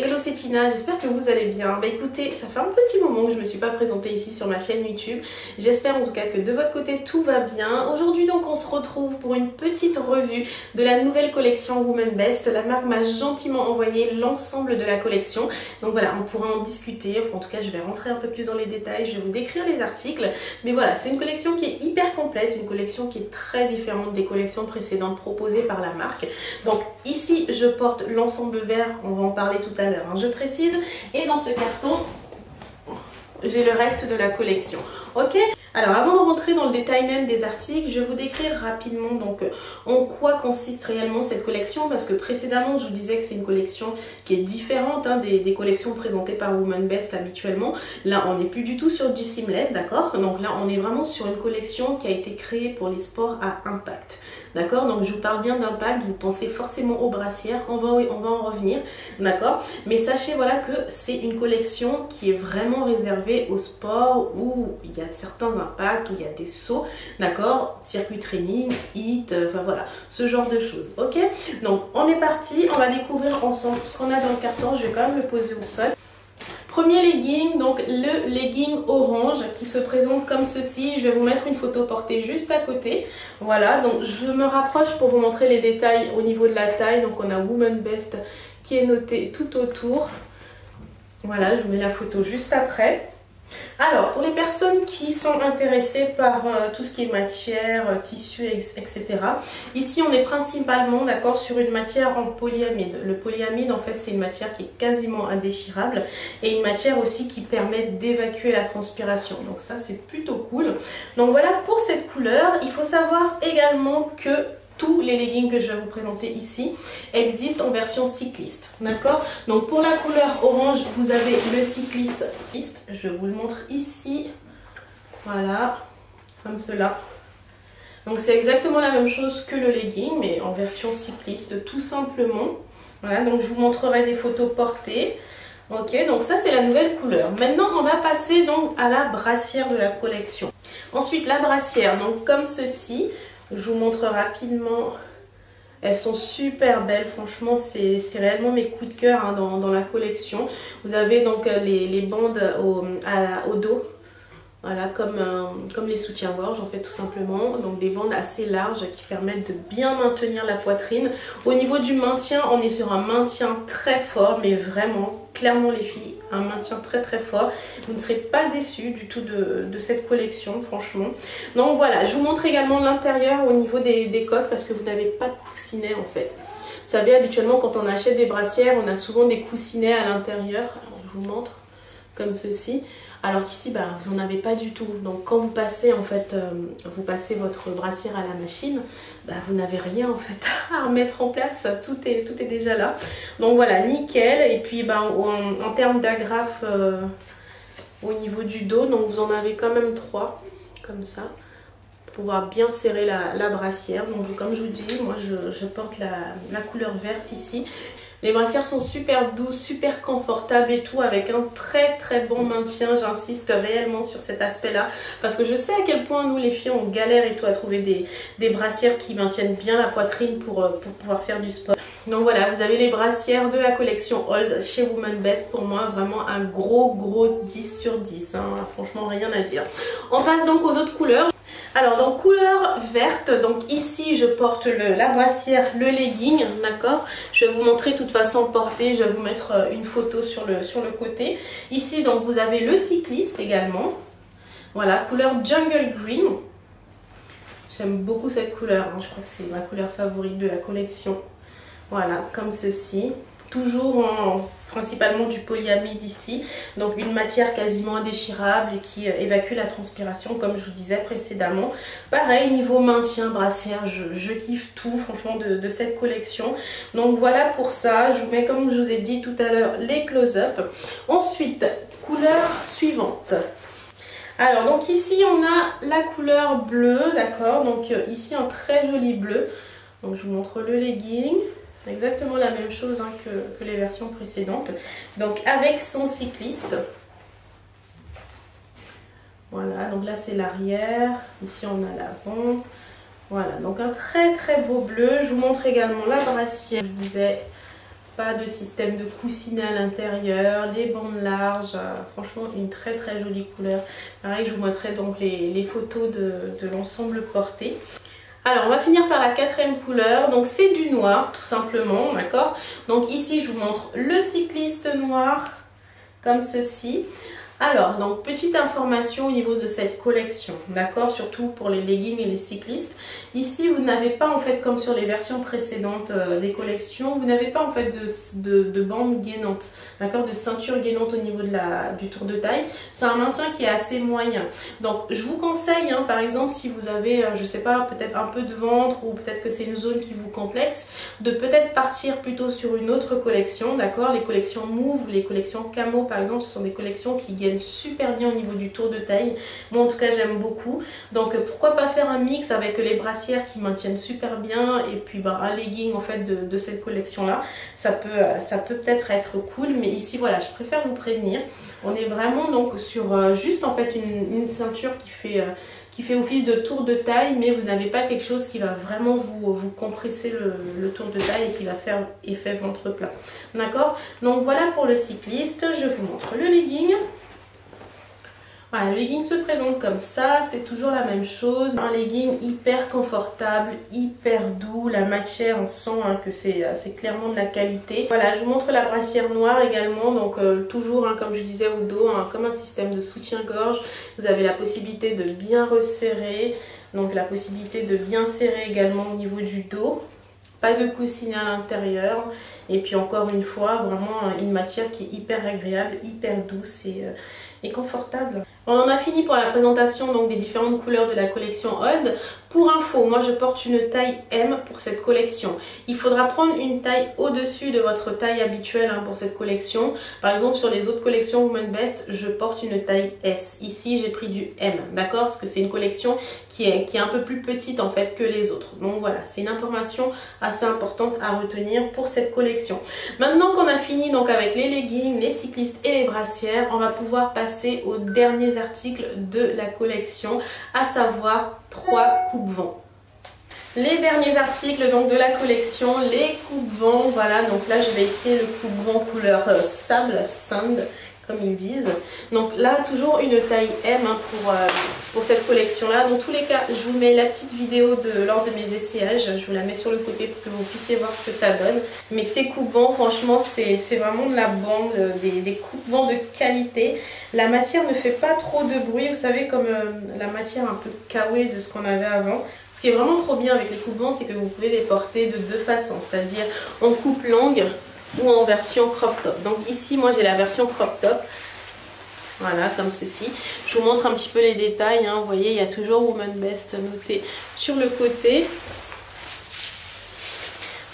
Hello, c'est Tina, j'espère que vous allez bien. Bah écoutez, ça fait un petit moment que je ne me suis pas présentée ici sur ma chaîne YouTube. J'espère en tout cas que de votre côté tout va bien. Aujourd'hui donc on se retrouve pour une petite revue de la nouvelle collection Woman Best. La marque m'a gentiment envoyé l'ensemble de la collection. Donc voilà, on pourra en discuter. Enfin, en tout cas, je vais rentrer un peu plus dans les détails. Je vais vous décrire les articles. Mais voilà, c'est une collection qui est hyper complète, une collection qui est très différente des collections précédentes proposées par la marque. Donc ici, je porte l'ensemble vert. On va en parler tout à l'heure. Je précise, et dans ce carton j'ai le reste de la collection. Ok, alors avant de rentrer dans le détail même des articles, je vais vous décrire rapidement donc en quoi consiste réellement cette collection, parce que précédemment je vous disais que c'est une collection qui est différente des collections présentées par Woman Best habituellement. Là on n'est plus du tout sur du seamless, d'accord? Donc là on est vraiment sur une collection qui a été créée pour les sports à impact. D'accord, donc je vous parle bien d'impact, vous pensez forcément aux brassières, on va en revenir, d'accord. Mais sachez voilà que c'est une collection qui est vraiment réservée au sport où il y a certains impacts, où il y a des sauts, d'accord, circuit training, hit, enfin voilà, ce genre de choses, ok. Donc on est parti, on va découvrir ensemble ce qu'on a dans le carton, je vais quand même le poser au sol. Premier legging, donc le legging orange qui se présente comme ceci. Je vais vous mettre une photo portée juste à côté. Voilà, donc je me rapproche pour vous montrer les détails au niveau de la taille. Donc on a Woman Best qui est noté tout autour. Voilà, je vous mets la photo juste après. Alors, pour les personnes qui sont intéressées par tout ce qui est matière, tissu, etc. Ici, on est principalement d'accord sur une matière en polyamide. Le polyamide, en fait, c'est une matière qui est quasiment indéchirable et une matière aussi qui permet d'évacuer la transpiration. Donc ça, c'est plutôt cool. Donc voilà pour cette couleur. Il faut savoir également que tous les leggings que je vais vous présenter ici existent en version cycliste, d'accord. Donc pour la couleur orange, vous avez le cycliste, je vous le montre ici, voilà, comme cela. Donc c'est exactement la même chose que le legging, mais en version cycliste, tout simplement. Voilà, donc je vous montrerai des photos portées. Ok, donc ça c'est la nouvelle couleur. Maintenant on va passer donc à la brassière de la collection. Ensuite la brassière, donc comme ceci. Je vous montre rapidement, elles sont super belles, franchement c'est réellement mes coups de cœur hein, dans la collection. Vous avez donc les bandes au dos, voilà, comme les soutiens-gorge en fait tout simplement. Donc des bandes assez larges qui permettent de bien maintenir la poitrine. Au niveau du maintien, on est sur un maintien très fort, mais vraiment, clairement les filles, un maintien très très fort. Vous ne serez pas déçus du tout de cette collection, franchement. Donc voilà, je vous montre également l'intérieur au niveau des coques parce que vous n'avez pas de coussinet en fait. Vous savez, habituellement quand on achète des brassières, on a souvent des coussinets à l'intérieur. Alors je vous montre comme ceci. Alors qu'ici, bah, vous n'en avez pas du tout. Donc quand vous passez en fait, vous passez votre brassière à la machine, bah, vous n'avez rien en fait à remettre en place. Tout est déjà là. Donc voilà, nickel. Et puis bah, en termes d'agrafe au niveau du dos, donc vous en avez quand même 3 comme ça. Pour pouvoir bien serrer la brassière. Donc comme je vous dis, moi je porte la couleur verte ici. Les brassières sont super douces, super confortables et tout, avec un très très bon maintien. J'insiste réellement sur cet aspect-là parce que je sais à quel point nous les filles on galère et tout à trouver des brassières qui maintiennent bien la poitrine pour pouvoir faire du sport. Donc voilà, vous avez les brassières de la collection Old chez Woman Best. Pour moi, vraiment un gros 10 sur 10. Hein. Franchement, rien à dire. On passe donc aux autres couleurs. Alors dans couleur verte, donc ici je porte la brassière, le legging, d'accord. Je vais vous montrer de toute façon portée, je vais vous mettre une photo sur le côté. Ici donc vous avez le cycliste également, voilà, couleur jungle green. J'aime beaucoup cette couleur, hein. Je crois que c'est ma couleur favorite de la collection. Voilà, comme ceci. Toujours principalement du polyamide ici, donc une matière quasiment indéchirable et qui évacue la transpiration comme je vous disais précédemment. Pareil, niveau maintien brassière, je kiffe tout franchement de cette collection. Donc voilà pour ça, je vous mets comme je vous ai dit tout à l'heure les close-up. Ensuite, couleur suivante. Alors donc ici on a la couleur bleue, d'accord, donc ici un très joli bleu. Donc je vous montre le legging. Exactement la même chose hein, que les versions précédentes. Donc avec son cycliste. Voilà, donc là c'est l'arrière. Ici on a l'avant. Voilà, donc un très très beau bleu. Je vous montre également la brassière. Je disais pas de système de coussinet à l'intérieur, les bandes larges, franchement une très très jolie couleur. Pareil, je vous montrerai donc les photos de l'ensemble porté. Alors on va finir par la quatrième couleur, donc c'est du noir tout simplement, d'accord. Donc ici je vous montre le cycliste noir comme ceci. Alors, donc petite information au niveau de cette collection, d'accord, surtout pour les leggings et les cyclistes. Ici, vous n'avez pas en fait, comme sur les versions précédentes des collections, vous n'avez pas en fait de bande gainante, d'accord, de ceinture gainante au niveau du tour de taille. C'est un maintien qui est assez moyen. Donc, je vous conseille, hein, par exemple, si vous avez, je sais pas, peut-être un peu de ventre ou peut-être que c'est une zone qui vous complexe, de peut-être partir plutôt sur une autre collection, d'accord. Les collections Move, les collections Camo, par exemple, ce sont des collections qui gagnent super bien au niveau du tour de taille. Moi en tout cas j'aime beaucoup, donc pourquoi pas faire un mix avec les brassières qui maintiennent super bien et puis un legging en fait de cette collection là, ça peut peut-être être cool. Mais ici voilà, je préfère vous prévenir, on est vraiment donc sur juste en fait une ceinture qui fait office de tour de taille, mais vous n'avez pas quelque chose qui va vraiment vous compresser le tour de taille et qui va faire effet ventre plat, d'accord. Donc voilà pour le cycliste, je vous montre le legging. Voilà, le legging se présente comme ça, c'est toujours la même chose, un legging hyper confortable, hyper doux, la matière on sent hein, que c'est clairement de la qualité. Voilà, je vous montre la brassière noire également, donc toujours hein, comme je disais au dos, hein, comme un système de soutien-gorge, vous avez la possibilité de bien resserrer, donc la possibilité de bien serrer également au niveau du dos. Pas de coussinet à l'intérieur et puis encore une fois vraiment une matière qui est hyper agréable, hyper douce et confortable. On en a fini pour la présentation donc des différentes couleurs de la collection Old. Pour info, moi je porte une taille M pour cette collection. Il faudra prendre une taille au-dessus de votre taille habituelle hein, pour cette collection. Par exemple sur les autres collections Woman Best, je porte une taille S. Ici j'ai pris du M, d'accord, parce que c'est une collection qui est un peu plus petite en fait que les autres. Donc voilà, c'est une information assez importante à retenir pour cette collection. Maintenant qu'on a fini donc avec les leggings, les cyclistes et les brassières, on va pouvoir passer aux derniers articles de la collection, à savoir 3 coupe-vents. Les derniers articles donc de la collection, les coupe-vents, voilà, donc là je vais essayer le coupe-vent couleur sable, sand, comme ils disent. Donc là toujours une taille M hein, pour cette collection là. Dans tous les cas je vous mets la petite vidéo lors de mes essayages, je vous la mets sur le côté pour que vous puissiez voir ce que ça donne. Mais ces coupe-vents franchement c'est vraiment de la bande, des coupe-vents de qualité. La matière ne fait pas trop de bruit, vous savez, comme la matière un peu kawaii de ce qu'on avait avant. Ce qui est vraiment trop bien avec les coupe-vents, c'est que vous pouvez les porter de deux façons, c'est-à-dire en coupe longue ou en version crop top. Donc ici moi j'ai la version crop top, voilà comme ceci. Je vous montre un petit peu les détails hein. Vous voyez il y a toujours Woman Best noté sur le côté.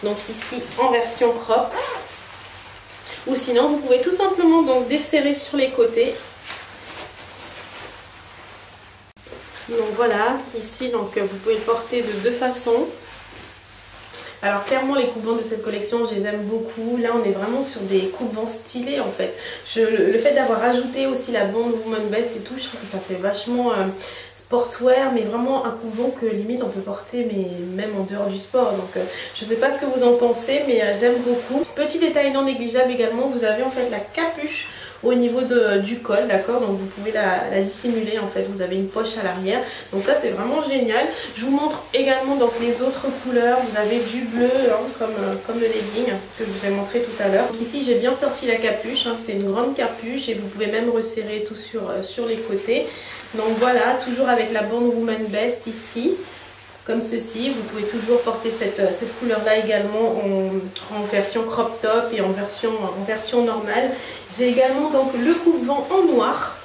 Donc ici en version crop, ou sinon vous pouvez tout simplement donc desserrer sur les côtés. Donc voilà, ici donc vous pouvez le porter de deux façons. Alors clairement les coupe-vents de cette collection je les aime beaucoup. Là on est vraiment sur des coupe-vents stylés en fait. Le fait d'avoir ajouté aussi la bande Woman Best et tout, je trouve que ça fait vachement sportswear, mais vraiment un coupe-vent que limite on peut porter mais même en dehors du sport. Donc je sais pas ce que vous en pensez, mais j'aime beaucoup. Petit détail non négligeable également, vous avez en fait la capuche au niveau du col, d'accord, donc vous pouvez la dissimuler en fait, vous avez une poche à l'arrière, donc ça c'est vraiment génial. Je vous montre également donc les autres couleurs, vous avez du bleu hein, comme le legging que je vous ai montré tout à l'heure. Ici j'ai bien sorti la capuche, hein, c'est une grande capuche et vous pouvez même resserrer tout sur les côtés. Donc voilà, toujours avec la bande Woman Best ici, comme ceci. Vous pouvez toujours porter cette couleur là également en version crop top et en version normale. J'ai également donc le coupe-vent en noir.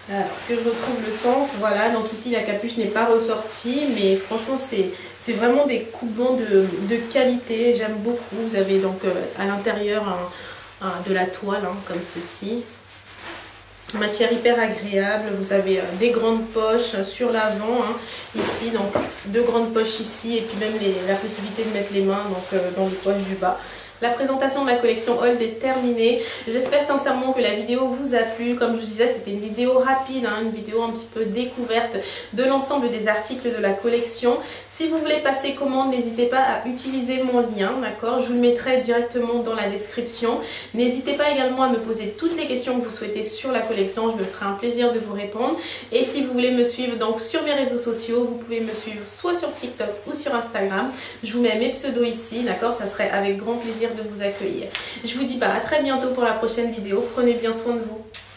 Alors que je retrouve le sens, voilà, donc ici la capuche n'est pas ressortie, mais franchement c'est vraiment des coupe-vents de qualité, j'aime beaucoup. Vous avez donc à l'intérieur de la toile hein, comme ceci. Matière hyper agréable, vous avez des grandes poches sur l'avant hein, ici, donc deux grandes poches ici et puis même la possibilité de mettre les mains donc, dans les poches du bas. La présentation de la collection Hold est terminée. J'espère sincèrement que la vidéo vous a plu. Comme je vous disais, c'était une vidéo rapide, une vidéo un petit peu découverte de l'ensemble des articles de la collection. Si vous voulez passer commande, n'hésitez pas à utiliser mon lien, d'accord? Je vous le mettrai directement dans la description. N'hésitez pas également à me poser toutes les questions que vous souhaitez sur la collection. Je me ferai un plaisir de vous répondre. Et si vous voulez me suivre donc sur mes réseaux sociaux, vous pouvez me suivre soit sur TikTok ou sur Instagram. Je vous mets mes pseudos ici, d'accord? Ça serait avec grand plaisir de vous accueillir. Je vous dis à très bientôt pour la prochaine vidéo. Prenez bien soin de vous.